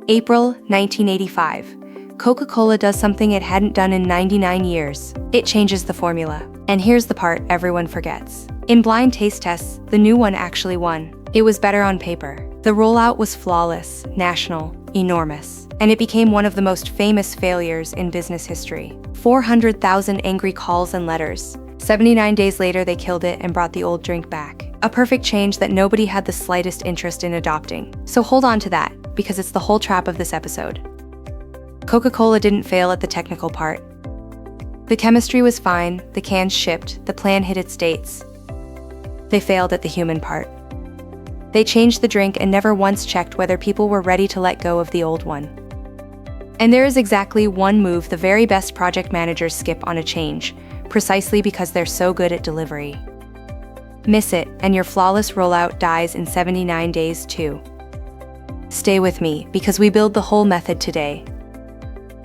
April 1985. Coca-Cola does something it hadn't done in 99 years. It changes the formula. And here's the part everyone forgets. In blind taste tests, the new one actually won. It was better on paper. The rollout was flawless, national, enormous, and it became one of the most famous failures in business history. 400,000 angry calls and letters. 79 days later, they killed it and brought the old drink back. A perfect change that nobody had the slightest interest in adopting. So hold on to that, because it's the whole trap of this episode. Coca-Cola didn't fail at the technical part. The chemistry was fine, the cans shipped, the plan hit its dates. They failed at the human part. They changed the drink and never once checked whether people were ready to let go of the old one. And there is exactly one move the very best project managers skip on a change, precisely because they're so good at delivery. Miss it, and your flawless rollout dies in 79 days too. Stay with me, because we build the whole method today.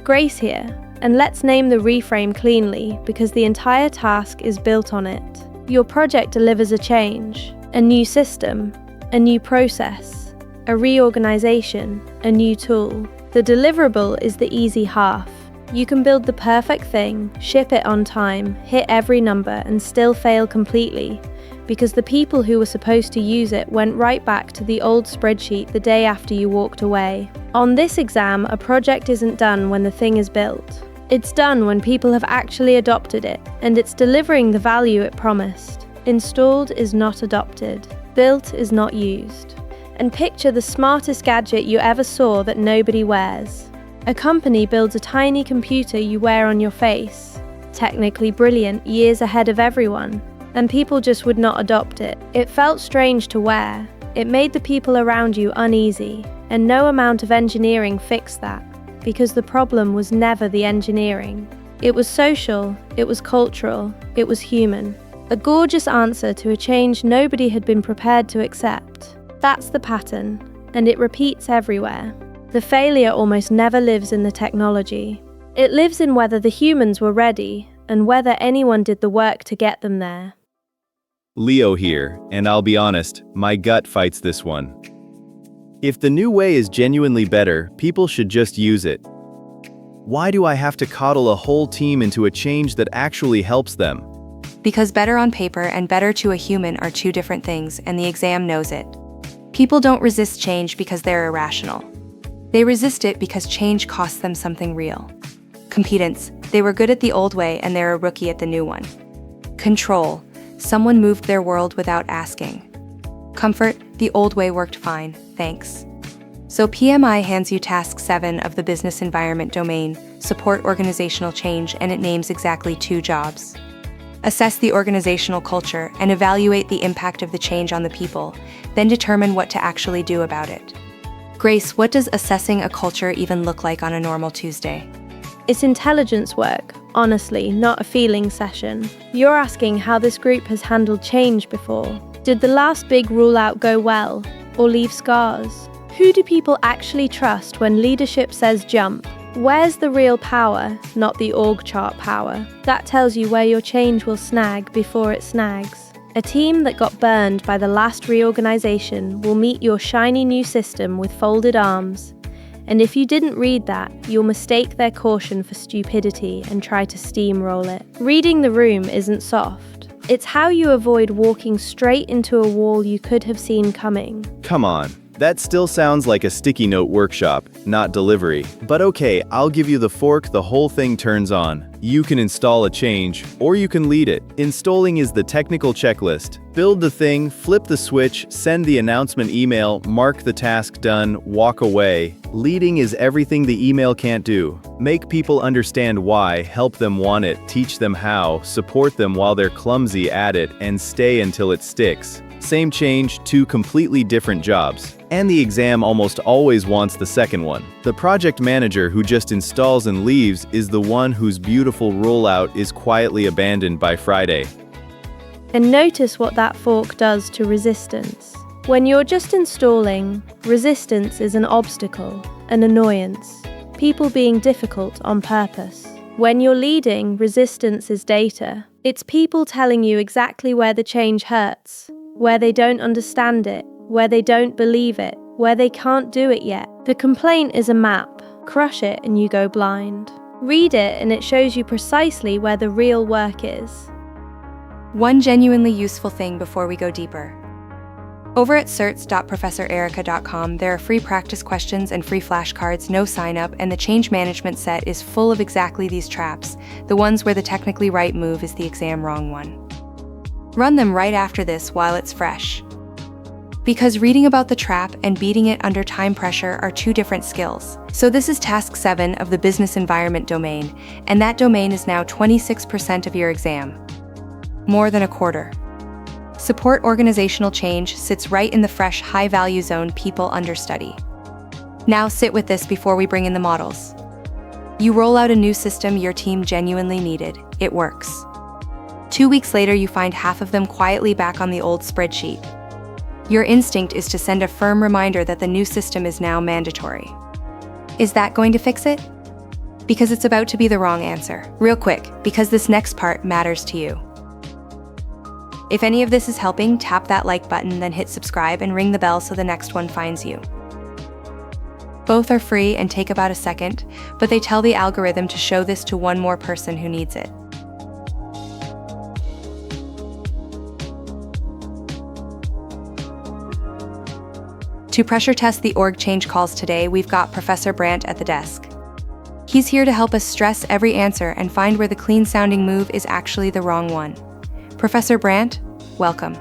Grace here, and let's name the reframe cleanly because the entire task is built on it. Your project delivers a change, a new system, a new process, a reorganization, a new tool. The deliverable is the easy half. You can build the perfect thing, ship it on time, hit every number, and still fail completely because the people who were supposed to use it went right back to the old spreadsheet the day after you walked away. On this exam, a project isn't done when the thing is built. It's done when people have actually adopted it, and it's delivering the value it promised. Installed is not adopted. Built is not used. And picture the smartest gadget you ever saw that nobody wears. A company builds a tiny computer you wear on your face. Technically brilliant, years ahead of everyone. And people just would not adopt it. It felt strange to wear. It made the people around you uneasy. And no amount of engineering fixed that. Because the problem was never the engineering. It was social, it was cultural, it was human. A gorgeous answer to a change nobody had been prepared to accept. That's the pattern, and it repeats everywhere. The failure almost never lives in the technology. It lives in whether the humans were ready, and whether anyone did the work to get them there. Leo here, and I'll be honest, my gut fights this one. If the new way is genuinely better, people should just use it. Why do I have to coddle a whole team into a change that actually helps them? Because better on paper and better to a human are two different things, and the exam knows it. People don't resist change because they're irrational. They resist it because change costs them something real. Competence, they were good at the old way and they're a rookie at the new one. Control, someone moved their world without asking. Comfort, the old way worked fine, thanks. So PMI hands you task 7 of the business environment domain, support organizational change, and it names exactly 2 jobs. Assess the organizational culture and evaluate the impact of the change on the people, then determine what to actually do about it. Grace, what does assessing a culture even look like on a normal Tuesday? It's intelligence work, honestly, not a feeling session. You're asking how this group has handled change before. Did the last big rollout go well, or leave scars? Who do people actually trust when leadership says jump? Where's the real power, not the org chart power? That tells you where your change will snag before it snags. A team that got burned by the last reorganization will meet your shiny new system with folded arms. And if you didn't read that, you'll mistake their caution for stupidity and try to steamroll it. Reading the room isn't soft. It's how you avoid walking straight into a wall you could have seen coming. Come on. That still sounds like a sticky note workshop, not delivery. But okay, I'll give you the fork the whole thing turns on. You can install a change, or you can lead it. Installing is the technical checklist. Build the thing, flip the switch, send the announcement email, mark the task done, walk away. Leading is everything the email can't do. Make people understand why, help them want it, teach them how, support them while they're clumsy at it, and stay until it sticks. Same change, 2 completely different jobs. And the exam almost always wants the second one. The project manager who just installs and leaves is the one whose beautiful rollout is quietly abandoned by Friday. And notice what that fork does to resistance. When you're just installing, resistance is an obstacle, an annoyance, people being difficult on purpose. When you're leading, resistance is data. It's people telling you exactly where the change hurts, where they don't understand it, where they don't believe it, where they can't do it yet. The complaint is a map. Crush it and you go blind. Read it and it shows you precisely where the real work is. One genuinely useful thing before we go deeper. Over at certs.professorerica.com, there are free practice questions and free flashcards, no sign up, and the change management set is full of exactly these traps, the ones where the technically right move is the exam wrong one. Run them right after this while it's fresh. Because reading about the trap and beating it under time pressure are two different skills. So this is task 7 of the business environment domain, and that domain is now 26% of your exam. More than a quarter. Support organizational change sits right in the fresh, high-value zone people understudy. Now sit with this before we bring in the models. You roll out a new system your team genuinely needed. It works. 2 weeks later, you find half of them quietly back on the old spreadsheet. Your instinct is to send a firm reminder that the new system is now mandatory. Is that going to fix it? Because it's about to be the wrong answer. Real quick, because this next part matters to you. If any of this is helping, tap that like button, then hit subscribe and ring the bell so the next one finds you. Both are free and take about a second, but they tell the algorithm to show this to one more person who needs it. To pressure test the org change calls today, we've got Professor Brandt at the desk. He's here to help us stress every answer and find where the clean-sounding move is actually the wrong one. Professor Brandt, welcome.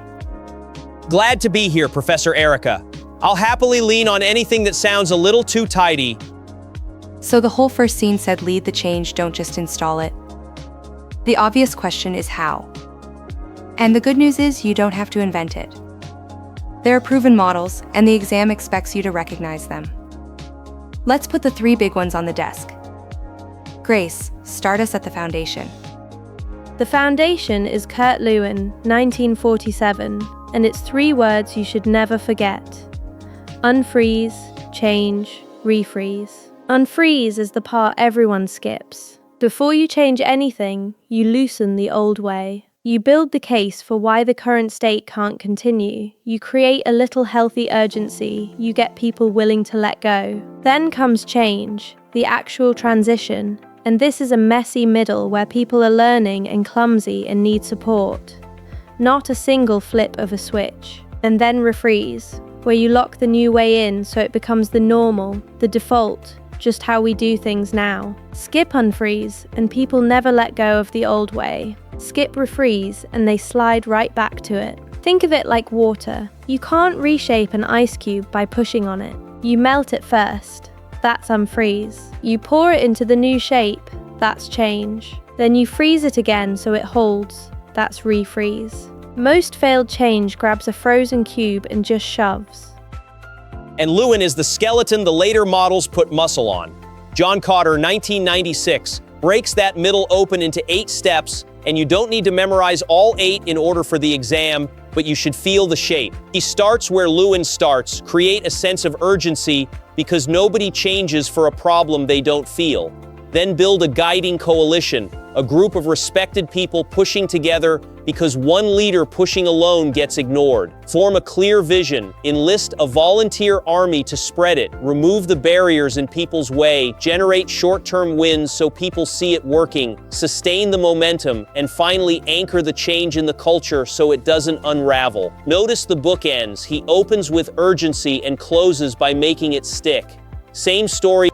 Glad to be here, Professor Erica. I'll happily lean on anything that sounds a little too tidy. So the whole first scene said lead the change, don't just install it. The obvious question is how. And the good news is you don't have to invent it. There are proven models, and the exam expects you to recognize them. Let's put the 3 big ones on the desk. Grace, start us at the foundation. The foundation is Kurt Lewin, 1947, and it's 3 words you should never forget. Unfreeze, change, refreeze. Unfreeze is the part everyone skips. Before you change anything, you loosen the old way. You build the case for why the current state can't continue. You create a little healthy urgency. You get people willing to let go. Then comes change, the actual transition. And this is a messy middle where people are learning and clumsy and need support. Not a single flip of a switch. And then refreeze, where you lock the new way in so it becomes the normal, the default, just how we do things now. Skip unfreeze, and people never let go of the old way. Skip refreeze, and they slide right back to it. Think of it like water. You can't reshape an ice cube by pushing on it. You melt it first. That's unfreeze. You pour it into the new shape. That's change. Then you freeze it again so it holds. That's refreeze. Most failed change grabs a frozen cube and just shoves. And Lewin is the skeleton the later models put muscle on. John Kotter, 1996, breaks that middle open into 8 steps, and you don't need to memorize all 8 in order for the exam, but you should feel the shape. He starts where Lewin starts, create a sense of urgency, because nobody changes for a problem they don't feel. Then build a guiding coalition, a group of respected people pushing together because one leader pushing alone gets ignored. Form a clear vision, enlist a volunteer army to spread it, remove the barriers in people's way, generate short-term wins so people see it working, sustain the momentum, and finally anchor the change in the culture so it doesn't unravel. Notice the bookends. He opens with urgency and closes by making it stick. Same story.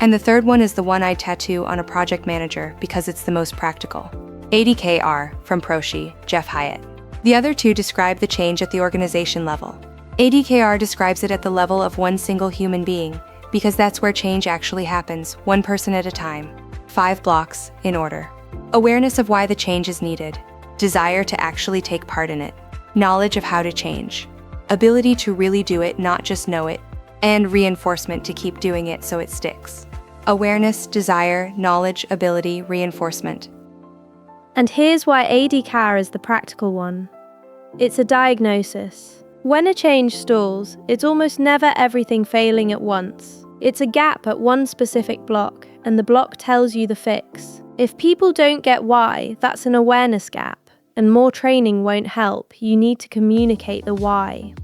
And the third one is the one I tattoo on a project manager because it's the most practical. ADKAR, from Proshi, Jeff Hyatt. The other 2 describe the change at the organization level. ADKAR describes it at the level of one single human being, because that's where change actually happens, one person at a time. 5 blocks, in order. Awareness of why the change is needed. Desire to actually take part in it. Knowledge of how to change. Ability to really do it, not just know it. And reinforcement to keep doing it so it sticks. Awareness, desire, knowledge, ability, reinforcement. And here's why ADKAR is the practical one. It's a diagnosis. When a change stalls, it's almost never everything failing at once. It's a gap at one specific block, and the block tells you the fix. If people don't get why, that's an awareness gap, and more training won't help. You need to communicate the why.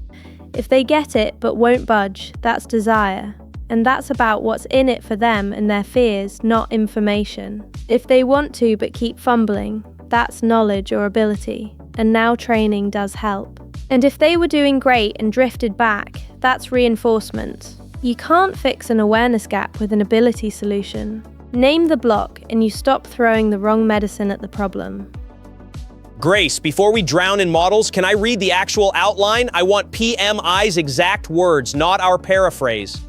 If they get it but won't budge, that's desire. And that's about what's in it for them and their fears, not information. If they want to but keep fumbling, that's knowledge or ability. And now training does help. And if they were doing great and drifted back, that's reinforcement. You can't fix an awareness gap with an ability solution. Name the block and you stop throwing the wrong medicine at the problem. Grace, before we drown in models, can I read the actual outline? I want PMI's exact words, not our paraphrase.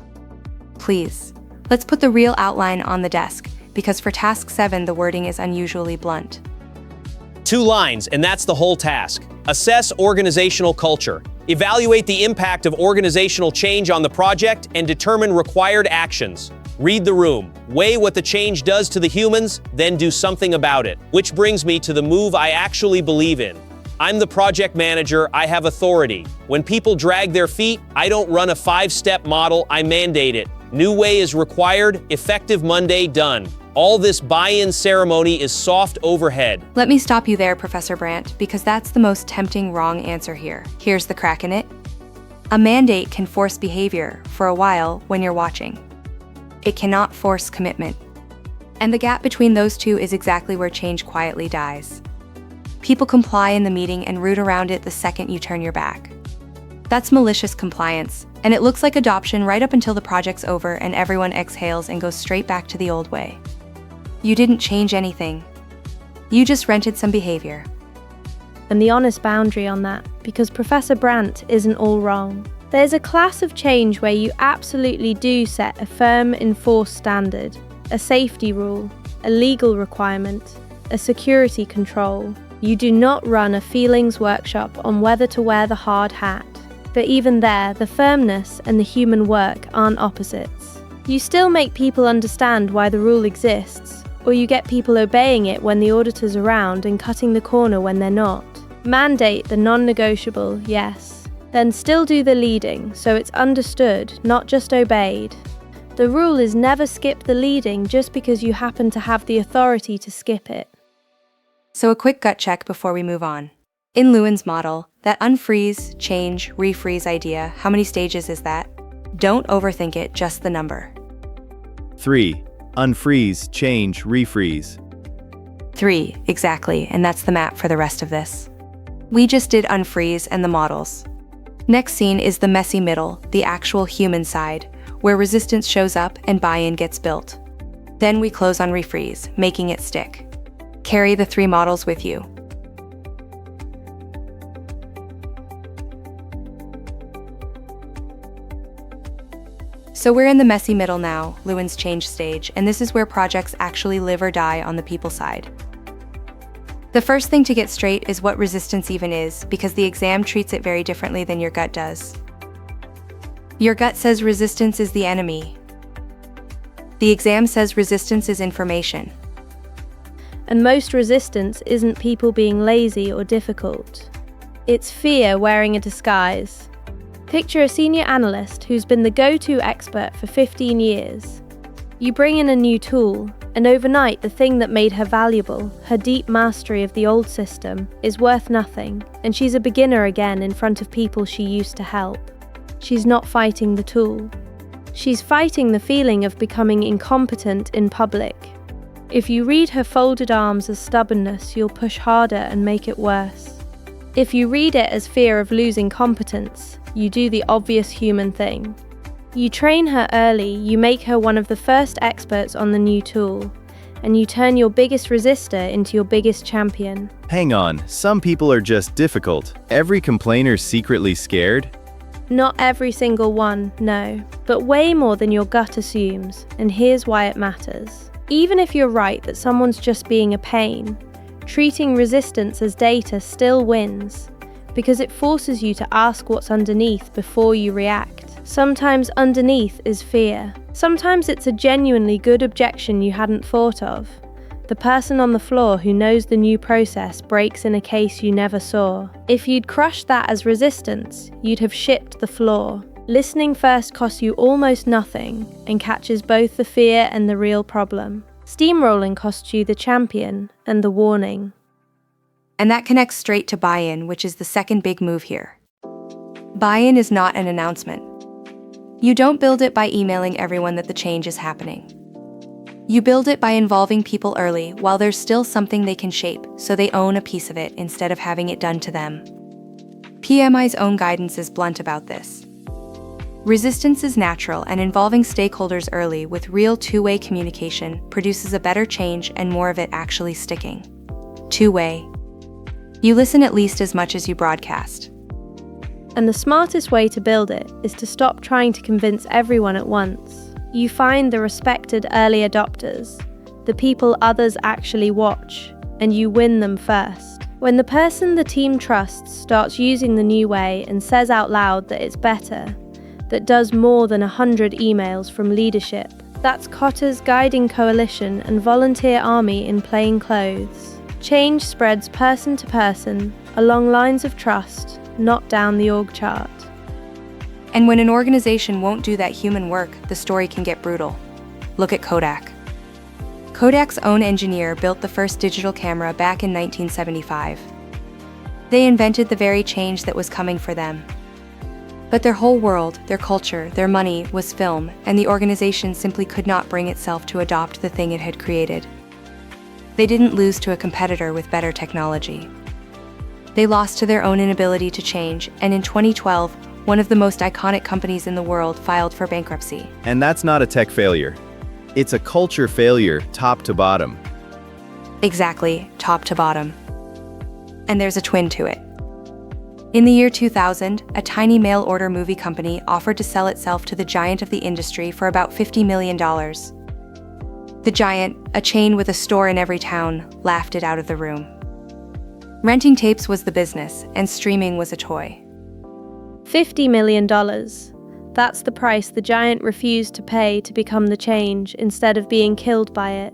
Please, let's put the real outline on the desk, because for task 7 the wording is unusually blunt. 2 lines, and that's the whole task. Assess organizational culture. Evaluate the impact of organizational change on the project and determine required actions. Read the room. Weigh what the change does to the humans, then do something about it. Which brings me to the move I actually believe in. I'm the project manager, I have authority. When people drag their feet, I don't run a 5-step model, I mandate it. New way is required, effective Monday, done. All this buy-in ceremony is soft overhead. Let me stop you there, Professor Brandt, because that's the most tempting wrong answer here. Here's the crack in it. A mandate can force behavior for a while when you're watching. It cannot force commitment. And the gap between those two is exactly where change quietly dies. People comply in the meeting and root around it the second you turn your back. That's malicious compliance, and it looks like adoption right up until the project's over and everyone exhales and goes straight back to the old way. You didn't change anything. You just rented some behavior. And the honest boundary on that, because Professor Brandt isn't all wrong. There's a class of change where you absolutely do set a firm enforced standard, a safety rule, a legal requirement, a security control. You do not run a feelings workshop on whether to wear the hard hat. But even there, the firmness and the human work aren't opposites. You still make people understand why the rule exists, or you get people obeying it when the auditor's around and cutting the corner when they're not. Mandate the non-negotiable, yes. Then still do the leading, so it's understood, not just obeyed. The rule is never skip the leading just because you happen to have the authority to skip it. So a quick gut check before we move on. In Lewin's model, that unfreeze, change, refreeze idea, how many stages is that? Don't overthink it, just the number. 3. Unfreeze, change, refreeze. 3, exactly, and that's the map for the rest of this. We just did unfreeze and the models. Next scene is the messy middle, the actual human side, where resistance shows up and buy-in gets built. Then we close on refreeze, making it stick. Carry the 3 models with you. So we're in the messy middle now, Lewin's change stage, and this is where projects actually live or die on the people side. The first thing to get straight is what resistance even is, because the exam treats it very differently than your gut does. Your gut says resistance is the enemy. The exam says resistance is information. And most resistance isn't people being lazy or difficult. It's fear wearing a disguise. Picture a senior analyst who's been the go-to expert for 15 years. You bring in a new tool, and overnight the thing that made her valuable, her deep mastery of the old system, is worth nothing, and she's a beginner again in front of people she used to help. She's not fighting the tool. She's fighting the feeling of becoming incompetent in public. If you read her folded arms as stubbornness, you'll push harder and make it worse. If you read it as fear of losing competence, you do the obvious human thing. You train her early, you make her one of the first experts on the new tool, and you turn your biggest resistor into your biggest champion. Hang on, some people are just difficult. Every complainer's secretly scared? Not every single one, no, but way more than your gut assumes, and here's why it matters. Even if you're right that someone's just being a pain, treating resistance as data still wins, because it forces you to ask what's underneath before you react. Sometimes underneath is fear. Sometimes it's a genuinely good objection you hadn't thought of. The person on the floor who knows the new process breaks in a case you never saw. If you'd crushed that as resistance, you'd have shipped the floor. Listening first costs you almost nothing and catches both the fear and the real problem. Steamrolling costs you the champion and the warning. And that connects straight to buy-in, which is the second big move here. Buy-in is not an announcement. You don't build it by emailing everyone that the change is happening. You build it by involving people early while there's still something they can shape, so they own a piece of it instead of having it done to them. PMI's own guidance is blunt about this. Resistance is natural, and involving stakeholders early with real two-way communication produces a better change and more of it actually sticking. Two-way. You listen at least as much as you broadcast. And the smartest way to build it is to stop trying to convince everyone at once. You find the respected early adopters, the people others actually watch, and you win them first. When the person the team trusts starts using the new way and says out loud that it's better, that does more than 100 emails from leadership, that's Kotter's guiding coalition and volunteer army in plain clothes. Change spreads person to person, along lines of trust, not down the org chart. And when an organization won't do that human work, the story can get brutal. Look at Kodak. Kodak's own engineer built the first digital camera back in 1975. They invented the very change that was coming for them. But their whole world, their culture, their money was film, and the organization simply could not bring itself to adopt the thing it had created. They didn't lose to a competitor with better technology. They lost to their own inability to change, and in 2012, one of the most iconic companies in the world filed for bankruptcy. And that's not a tech failure. It's a culture failure, top to bottom. Exactly, top to bottom. And there's a twin to it. In the year 2000, a tiny mail-order movie company offered to sell itself to the giant of the industry for about $50 million. The giant, a chain with a store in every town, laughed it out of the room. Renting tapes was the business, and streaming was a toy. $50 million. That's the price the giant refused to pay to become the change instead of being killed by it.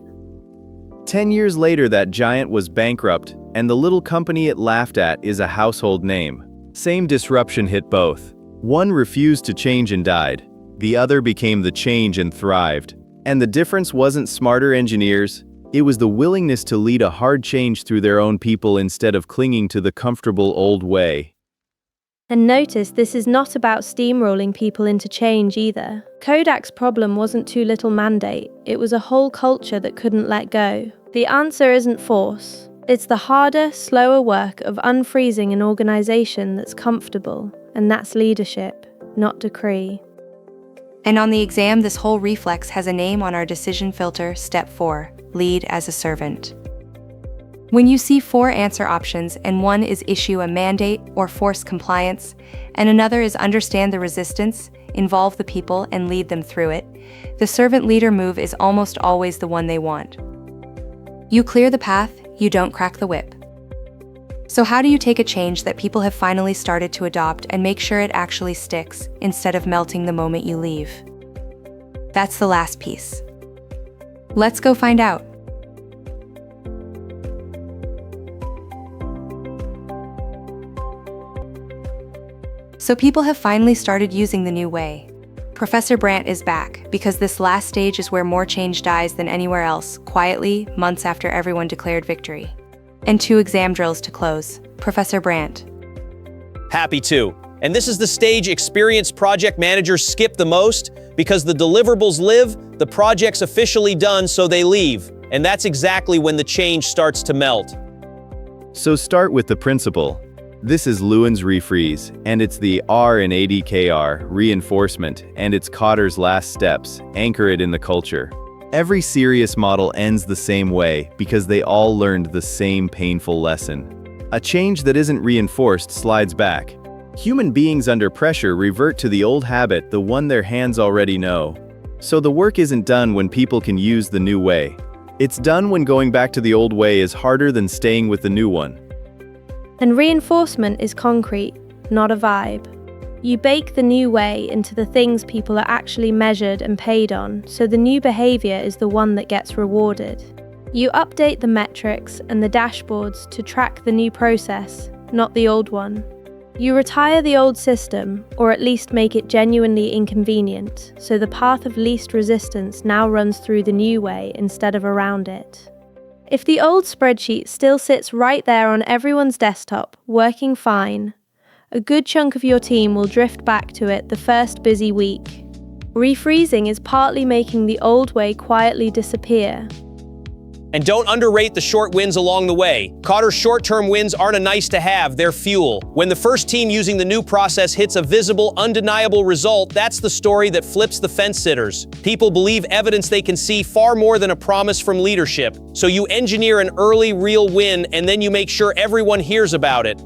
10 years later, that giant was bankrupt, and the little company it laughed at is a household name. Same disruption hit both. One refused to change and died. The other became the change and thrived. And the difference wasn't smarter engineers. It was the willingness to lead a hard change through their own people instead of clinging to the comfortable old way. And notice this is not about steamrolling people into change either. Kodak's problem wasn't too little mandate, it was a whole culture that couldn't let go. The answer isn't force. It's the harder, slower work of unfreezing an organization that's comfortable, and that's leadership, not decree. And on the exam, this whole reflex has a name on our decision filter, step 4, lead as a servant. When you see 4 answer options and one is issue a mandate or force compliance, and another is understand the resistance, involve the people and lead them through it, the servant leader move is almost always the one they want. You clear the path, you don't crack the whip. So how do you take a change that people have finally started to adopt and make sure it actually sticks, instead of melting the moment you leave? That's the last piece. Let's go find out. So people have finally started using the new way. Professor Brandt is back, because this last stage is where more change dies than anywhere else, quietly, months after everyone declared victory. And 2 exam drills to close. Professor Brandt. Happy to. And this is the stage experienced project managers skip the most, because the deliverables live, the project's officially done, so they leave. And that's exactly when the change starts to melt. So start with the principle. This is Lewin's refreeze, and it's the R in ADKAR, reinforcement, and it's Kotter's last steps, anchor it in the culture. Every serious model ends the same way because they all learned the same painful lesson. A change that isn't reinforced slides back. Human beings under pressure revert to the old habit, the one their hands already know. So the work isn't done when people can use the new way. It's done when going back to the old way is harder than staying with the new one. And reinforcement is concrete, not a vibe. You bake the new way into the things people are actually measured and paid on, so the new behavior is the one that gets rewarded. You update the metrics and the dashboards to track the new process, not the old one. You retire the old system, or at least make it genuinely inconvenient, so the path of least resistance now runs through the new way instead of around it. If the old spreadsheet still sits right there on everyone's desktop, working fine, a good chunk of your team will drift back to it the first busy week. Refreezing is partly making the old way quietly disappear. And don't underrate the short wins along the way. Kotter's short-term wins aren't a nice-to-have, they're fuel. When the first team using the new process hits a visible, undeniable result, that's the story that flips the fence-sitters. People believe evidence they can see far more than a promise from leadership. So you engineer an early, real win, and then you make sure everyone hears about it.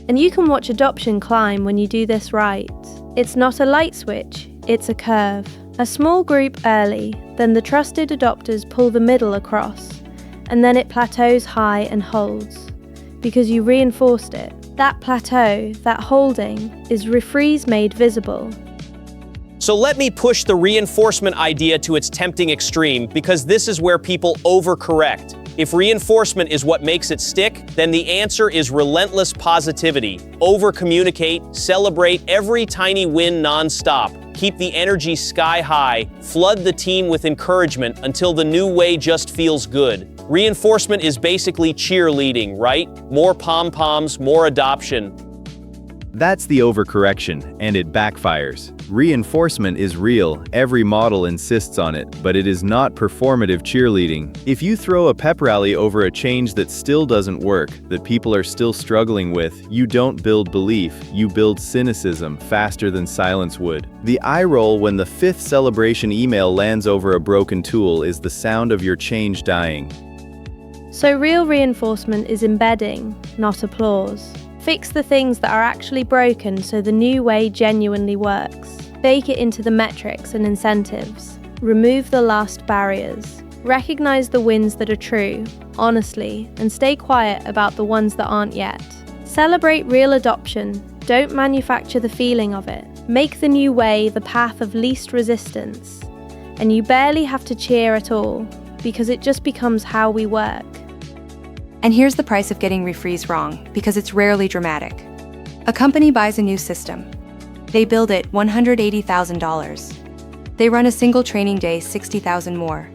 And you can watch adoption climb when you do this right. It's not a light switch, it's a curve. A small group early, then the trusted adopters pull the middle across, and then it plateaus high and holds, because you reinforced it. That plateau, that holding, is refreeze made visible. So let me push the reinforcement idea to its tempting extreme, because this is where people overcorrect. If reinforcement is what makes it stick, then the answer is relentless positivity. Over-communicate, celebrate every tiny win non-stop. Keep the energy sky high, flood the team with encouragement until the new way just feels good. Reinforcement is basically cheerleading, right? More pom-poms, more adoption. That's the overcorrection, and it backfires. Reinforcement is real, every model insists on it, but it is not performative cheerleading. If you throw a pep rally over a change that still doesn't work, that people are still struggling with, you don't build belief, you build cynicism faster than silence would. The eye roll when the 5th celebration email lands over a broken tool is the sound of your change dying. So real reinforcement is embedding, not applause. Fix the things that are actually broken so the new way genuinely works. Bake it into the metrics and incentives. Remove the last barriers. Recognize the wins that are true, honestly, and stay quiet about the ones that aren't yet. Celebrate real adoption. Don't manufacture the feeling of it. Make the new way the path of least resistance. And you barely have to cheer at all, because it just becomes how we work. And here's the price of getting refreeze wrong, because it's rarely dramatic. A company buys a new system. They build it $180,000. They run a single training day $60,000 more.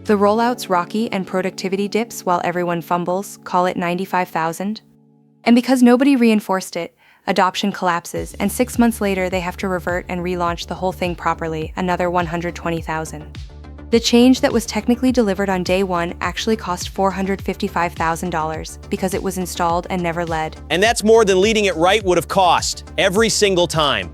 The rollout's rocky and productivity dips while everyone fumbles, call it $95,000. And because nobody reinforced it, adoption collapses, and 6 months later they have to revert and relaunch the whole thing properly, another $120,000. The change that was technically delivered on day one actually cost $455,000 because it was installed and never led. And that's more than leading it right would have cost, every single time.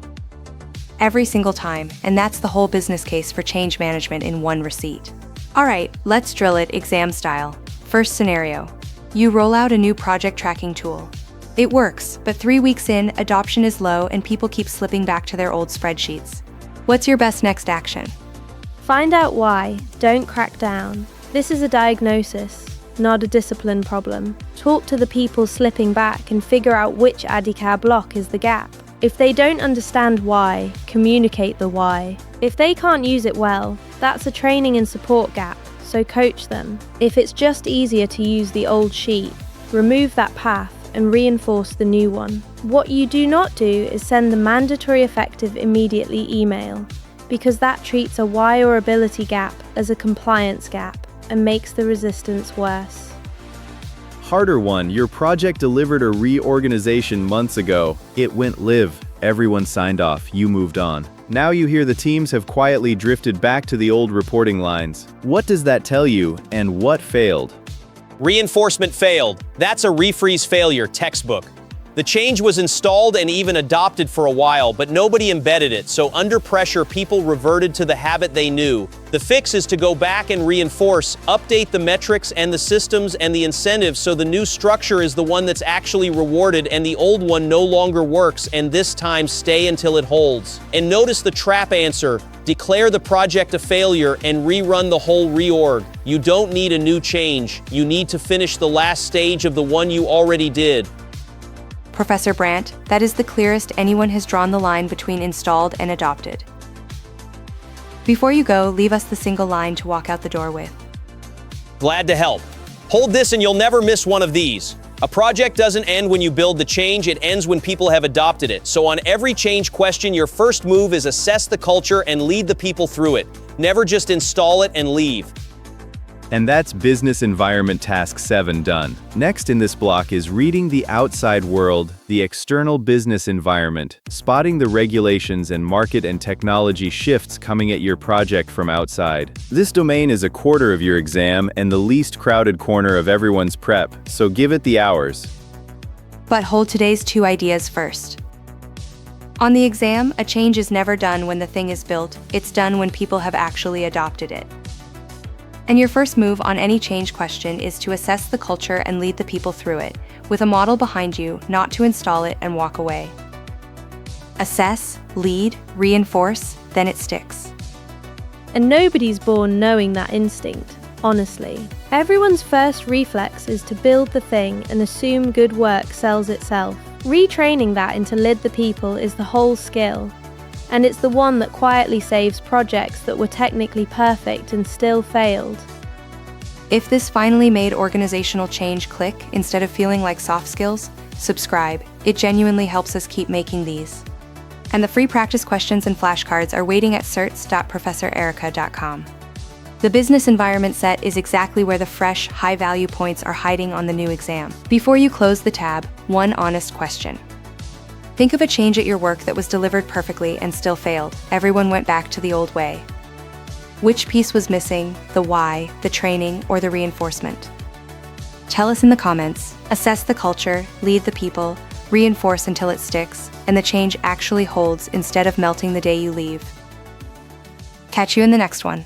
Every single time, and that's the whole business case for change management in one receipt. All right, let's drill it exam style. First scenario. You roll out a new project tracking tool. It works, but 3 weeks in, adoption is low and people keep slipping back to their old spreadsheets. What's your best next action? Find out why, don't crack down. This is a diagnosis, not a discipline problem. Talk to the people slipping back and figure out which ADKAR block is the gap. If they don't understand why, communicate the why. If they can't use it well, that's a training and support gap, so coach them. If it's just easier to use the old sheet, remove that path and reinforce the new one. What you do not do is send the mandatory effective immediately email, because that treats a why or ability gap as a compliance gap and makes the resistance worse. Harder one, your project delivered a reorganization months ago. It went live, everyone signed off, you moved on. Now you hear the teams have quietly drifted back to the old reporting lines. What does that tell you, and what failed? Reinforcement failed. That's a refreeze failure, textbook. The change was installed and even adopted for a while, but nobody embedded it, so under pressure people reverted to the habit they knew. The fix is to go back and reinforce, update the metrics and the systems and the incentives so the new structure is the one that's actually rewarded and the old one no longer works, and this time stay until it holds. And notice the trap answer. Declare the project a failure and rerun the whole reorg. You don't need a new change. You need to finish the last stage of the one you already did. Professor Brandt, that is the clearest anyone has drawn the line between installed and adopted. Before you go, leave us the single line to walk out the door with. Glad to help. Hold this and you'll never miss one of these. A project doesn't end when you build the change, it ends when people have adopted it. So on every change question, your first move is assess the culture and lead the people through it. Never just install it and leave. And that's Business Environment Task 7 done. Next in this block is reading the outside world, the external business environment, spotting the regulations and market and technology shifts coming at your project from outside. This domain is a quarter of your exam and the least crowded corner of everyone's prep, so give it the hours. But hold today's 2 ideas first. On the exam, a change is never done when the thing is built, it's done when people have actually adopted it. And your first move on any change question is to assess the culture and lead the people through it, with a model behind you, not to install it and walk away. Assess, lead, reinforce, then it sticks. And nobody's born knowing that instinct, honestly. Everyone's first reflex is to build the thing and assume good work sells itself. Retraining that into lead the people is the whole skill. And it's the one that quietly saves projects that were technically perfect and still failed. If this finally made organizational change click instead of feeling like soft skills, subscribe. It genuinely helps us keep making these. And the free practice questions and flashcards are waiting at certs.professorerica.com. The business environment set is exactly where the fresh, high-value points are hiding on the new exam. Before you close the tab, one honest question. Think of a change at your work that was delivered perfectly and still failed. Everyone went back to the old way. Which piece was missing, the why, the training, or the reinforcement? Tell us in the comments. Assess the culture, lead the people, reinforce until it sticks, and the change actually holds instead of melting the day you leave. Catch you in the next one.